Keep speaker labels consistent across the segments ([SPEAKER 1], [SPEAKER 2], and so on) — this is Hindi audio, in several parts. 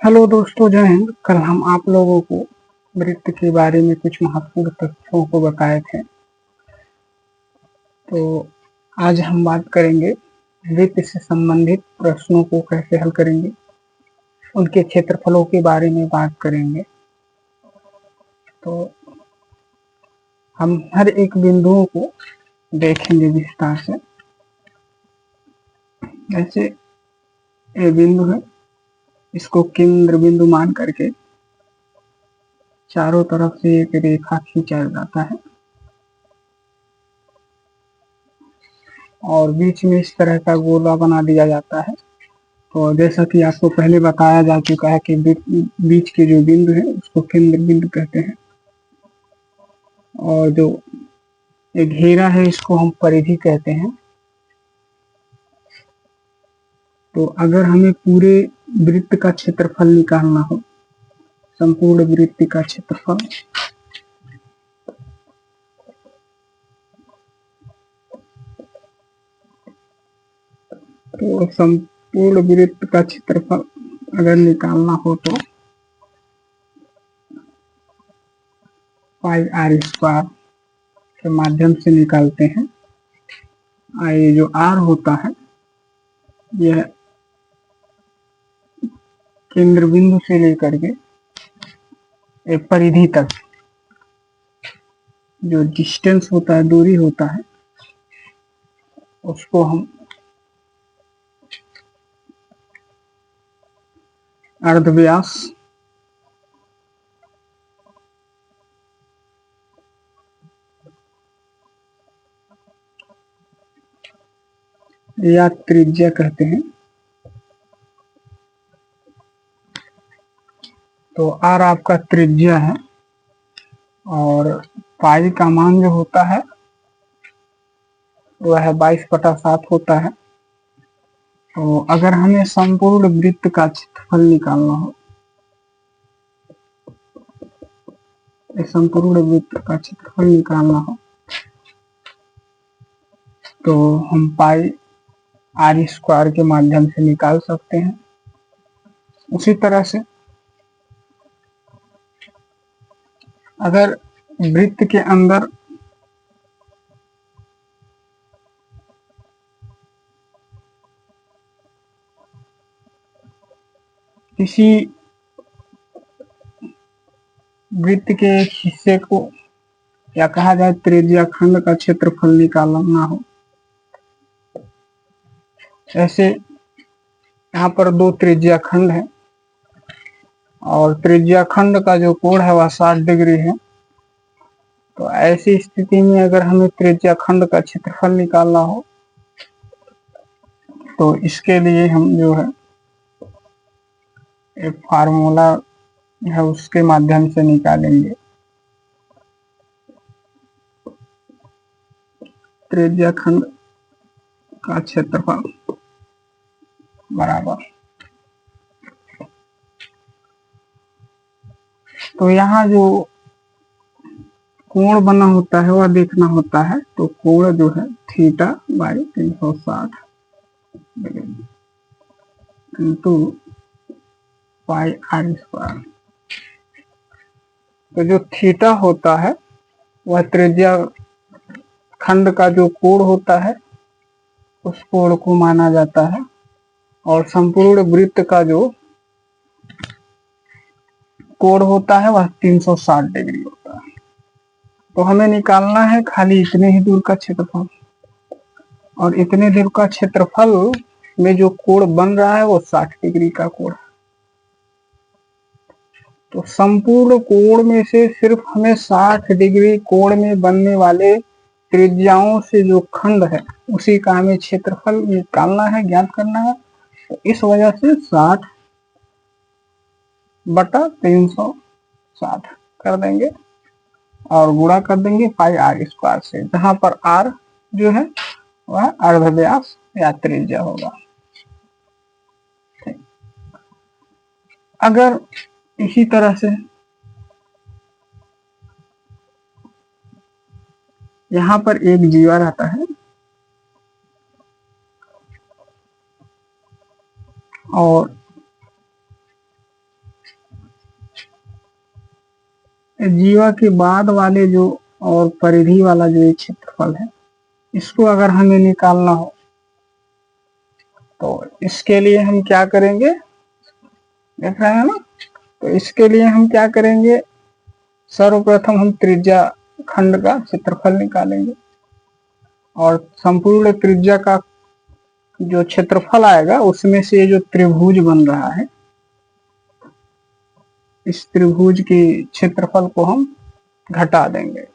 [SPEAKER 1] हेलो दोस्तों, जय हिंद। कल हम आप लोगों को वृत्त के बारे में कुछ महत्वपूर्ण तथ्यों को बताए थे। तो आज हम बात करेंगे वृत्त से संबंधित प्रश्नों को कैसे हल करेंगे, उनके क्षेत्रफलों के बारे में बात करेंगे। तो हम हर एक बिंदुओं को देखेंगे विस्तार से। जैसे ये बिंदु है, इसको केंद्र बिंदु मान करके चारों तरफ से एक रेखा खींचा जाता है और बीच में इस तरह का गोला बना दिया जाता है। तो जैसा कि आपको पहले बताया जा चुका है कि बीच के जो बिंदु है उसको केंद्र बिंदु कहते हैं, और जो एक घेरा है इसको हम परिधि कहते हैं। तो अगर हमें पूरे वृत्त का क्षेत्रफल निकालना हो, संपूर्ण वृत्त का क्षेत्रफल, तो संपूर्ण वृत्त का क्षेत्रफल अगर निकालना हो तो पाई आर स्क्वायर के माध्यम से निकालते हैं। ये जो आर होता है यह केंद्र बिंदु से लेकर के एक परिधि तक जो डिस्टेंस होता है, दूरी होता है, उसको हम अर्धव्यास या त्रिज्या कहते हैं। तो आर आपका त्रिज्या है और पाई का मान जो होता है वह 22/7 होता है। तो अगर हमें संपूर्ण वृत्त का क्षेत्रफल निकालना हो, संपूर्ण वृत्त का क्षेत्रफल निकालना हो तो हम पाई आर स्क्वायर के माध्यम से निकाल सकते हैं। उसी तरह से अगर वृत्त के अंदर किसी वृत्त के एक हिस्से को, या कहा जाए त्रिज्या खंड का क्षेत्रफल निकालना हो, ऐसे यहाँ पर दो त्रिज्या खंड है और त्रिज्या खंड का जो कोण है वह 60 डिग्री है। तो ऐसी स्थिति में अगर हमें त्रिज्या खंड का क्षेत्रफल निकालना हो तो इसके लिए हम जो है एक फार्मूला है उसके माध्यम से निकालेंगे। त्रिज्या खंड का क्षेत्रफल बराबर, तो यहाँ जो कोण बना होता है वह देखना होता है। तो कोण जो है theta by 360 into pi r square. तो जो थीटा होता है वह त्रिज्या खंड का जो कोण होता है उस कोण को माना जाता है, और संपूर्ण वृत्त का जो कोण होता है वह 360 डिग्री होता है। तो हमें निकालना है खाली इतने ही दूर का क्षेत्रफल, और इतने दूर का क्षेत्रफल में जो कोण बन रहा है वो 60 डिग्री का कोण है। तो संपूर्ण कोण में से सिर्फ हमें 60 डिग्री कोण में बनने वाले त्रिज्याओं से जो खंड है उसी का हमें क्षेत्रफल निकालना है, ज्ञात करना है। तो इस वजह से 60/360 कर देंगे और गुणा कर देंगे पाई आर स्क्वायर से, जहां पर आर जो है वह अर्धव्यास या त्रिज्या होगा। अगर इसी तरह से यहाँ पर एक जीवा रहता है और जीवा के बाद वाले जो और परिधि वाला जो ये क्षेत्रफल है, इसको अगर हमें निकालना हो तो इसके लिए हम क्या करेंगे, देख रहे हैं ना। तो इसके लिए हम क्या करेंगे, सर्वप्रथम हम त्रिज्या खंड का क्षेत्रफल निकालेंगे और संपूर्ण त्रिज्या का जो क्षेत्रफल आएगा उसमें से जो त्रिभुज बन रहा है, इस त्रिभुज के क्षेत्रफल को हम घटा देंगे।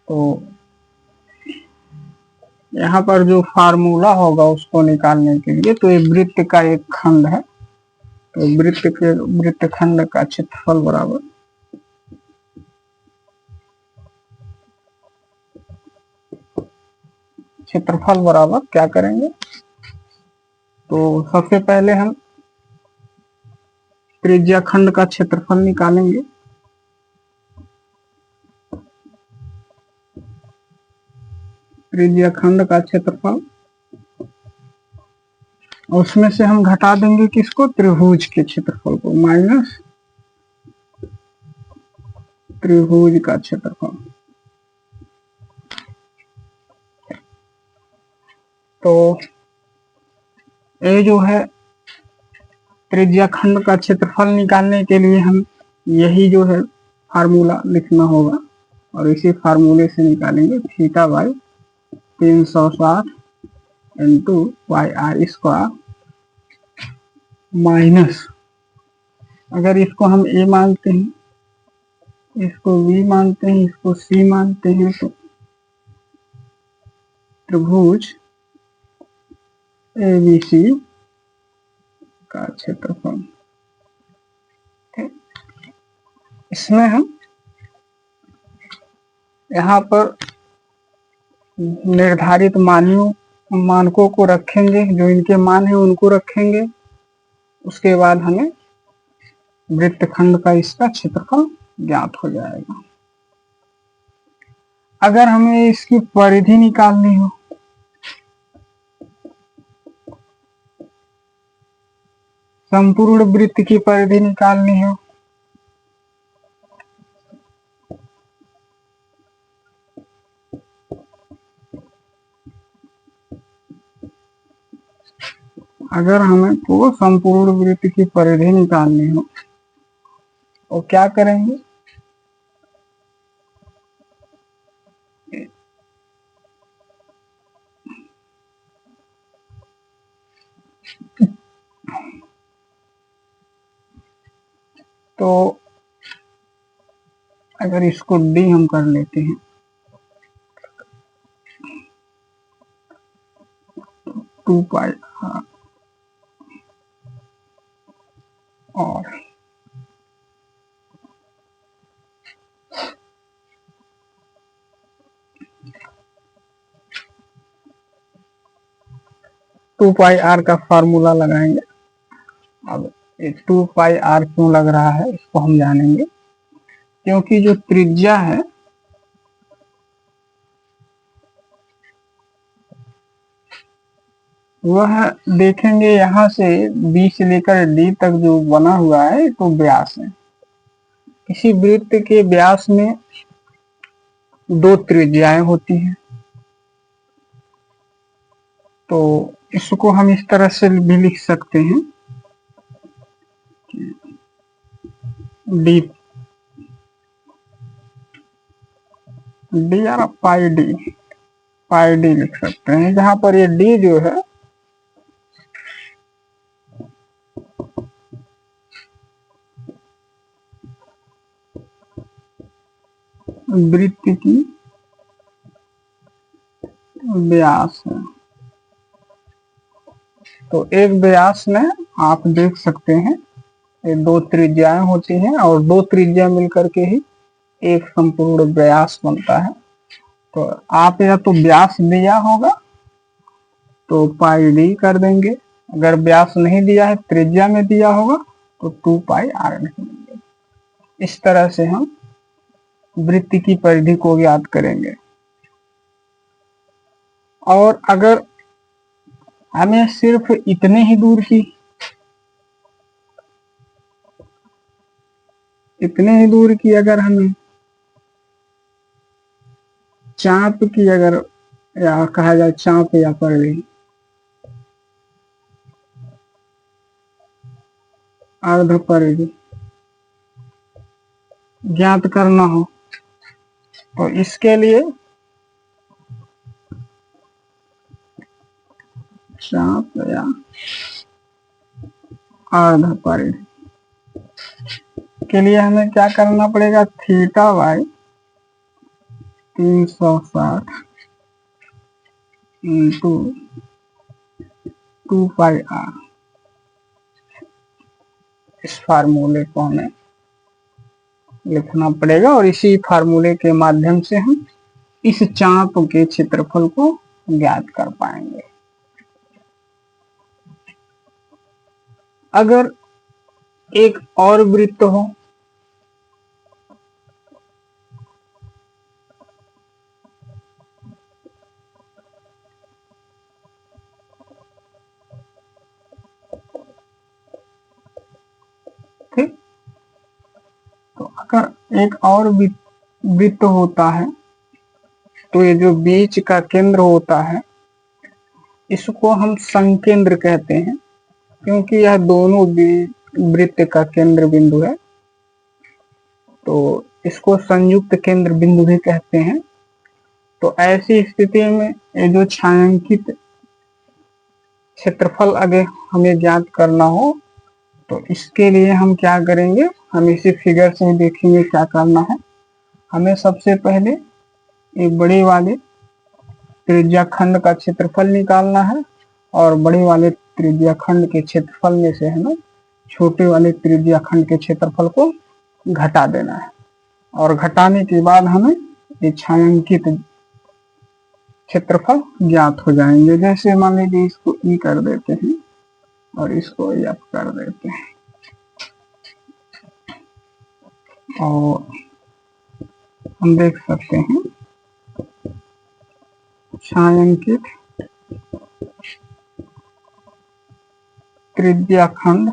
[SPEAKER 1] तो यहाँ पर जो फार्मूला होगा उसको निकालने के लिए, तो ये वृत्त का एक खंड है, तो वृत्त खंड का क्षेत्रफल बराबर क्या करेंगे, तो सबसे पहले हम त्रिज्या खंड का क्षेत्रफल निकालेंगे। त्रिज्या खंड का क्षेत्रफल, और उसमें से हम घटा देंगे किसको, त्रिभुज के क्षेत्रफल को, माइनस त्रिभुज का क्षेत्रफल। तो ये जो है त्रिज्या खंड का क्षेत्रफल निकालने के लिए हम यही जो है फार्मूला लिखना होगा, और इसी फार्मूले से निकालेंगे theta by 360 into y r square minus, अगर इसको हम ए मानते हैं, इसको बी मानते हैं, इसको सी मानते हैं, तो त्रिभुज ABC का क्षेत्रफल। इसमें हम यहाँ पर निर्धारित मानकों को रखेंगे, जो इनके मान है उनको रखेंगे। उसके बाद हमें वृत्तखंड का इसका क्षेत्रफल ज्ञात हो जाएगा। अगर हमें इसकी परिधि निकालनी हो, संपूर्ण वृत्त की परिधि निकालनी हो, अगर हमें को संपूर्ण वृत्त की परिधि निकालनी हो तो क्या करेंगे, तो अगर इसको डी हम कर लेते हैं, 2 पाई और टू पाई आर का फार्मूला लगाएंगे। अब 2 पाई आर क्यों लग रहा है इसको हम जानेंगे, क्योंकि जो त्रिज्या है वह देखेंगे यहाँ से बी से लेकर डी तक जो बना हुआ है तो व्यास है। किसी वृत्त के व्यास में 2 त्रिज्याएं होती हैं, तो इसको हम इस तरह से भी लिख सकते हैं, डी या पाई डी लिख सकते हैं, जहां पर ये डी जो है वृत्त की व्यास है। तो एक व्यास में आप देख सकते हैं ये 2 त्रिज्याएं होती हैं, और 2 त्रिज्या मिलकर के ही एक संपूर्ण व्यास बनता है। तो आप या तो व्यास दिया होगा तो पाई डी कर देंगे, अगर व्यास नहीं दिया है त्रिज्या में दिया होगा तो 2 पाई आर लिख देंगे। इस तरह से हम वृत्त की परिधि को ज्ञात करेंगे। और अगर हमें सिर्फ इतने ही दूर की इतने ही दूर की अगर हमें चाप की अगर या कहा जाए चाप या परिधि अर्ध परिधि ज्ञात करना हो तो इसके लिए चाप या अर्ध परिधि के लिए हमें क्या करना पड़ेगा, थीटा बाई 360 इंटू 2πr, इस फार्मूले को हमें लिखना पड़ेगा और इसी फार्मूले के माध्यम से हम इस चाप के क्षेत्रफल को ज्ञात कर पाएंगे। अगर एक और वृत्त हो ठीक, तो अगर एक और वृत्त होता है तो ये जो बीच का केंद्र होता है इसको हम संकेंद्र कहते हैं, क्योंकि यह दोनों वृत्त का केंद्र बिंदु है तो इसको संयुक्त केंद्र बिंदु भी कहते हैं। तो ऐसी स्थिति में ये जो छायांकित क्षेत्रफल अगर हमें ज्ञात करना हो तो इसके लिए हम क्या करेंगे, हम इसी फिगर से देखेंगे क्या करना है। हमें सबसे पहले एक बड़े वाले त्रिज्या खंड का क्षेत्रफल निकालना है और बड़े वाले त्रिज्या खंड के क्षेत्रफल में से हमें छोटे वाले त्रिज्या खंड के क्षेत्रफल को घटा देना है और घटाने के बाद हमें ये छायांकित क्षेत्रफल ज्ञात हो जाएंगे। जैसे मान लीजिए इसको ई कर देते हैं और इसको एफ कर देते हैं और हम देख सकते हैं छायांकित त्रिज्या खंड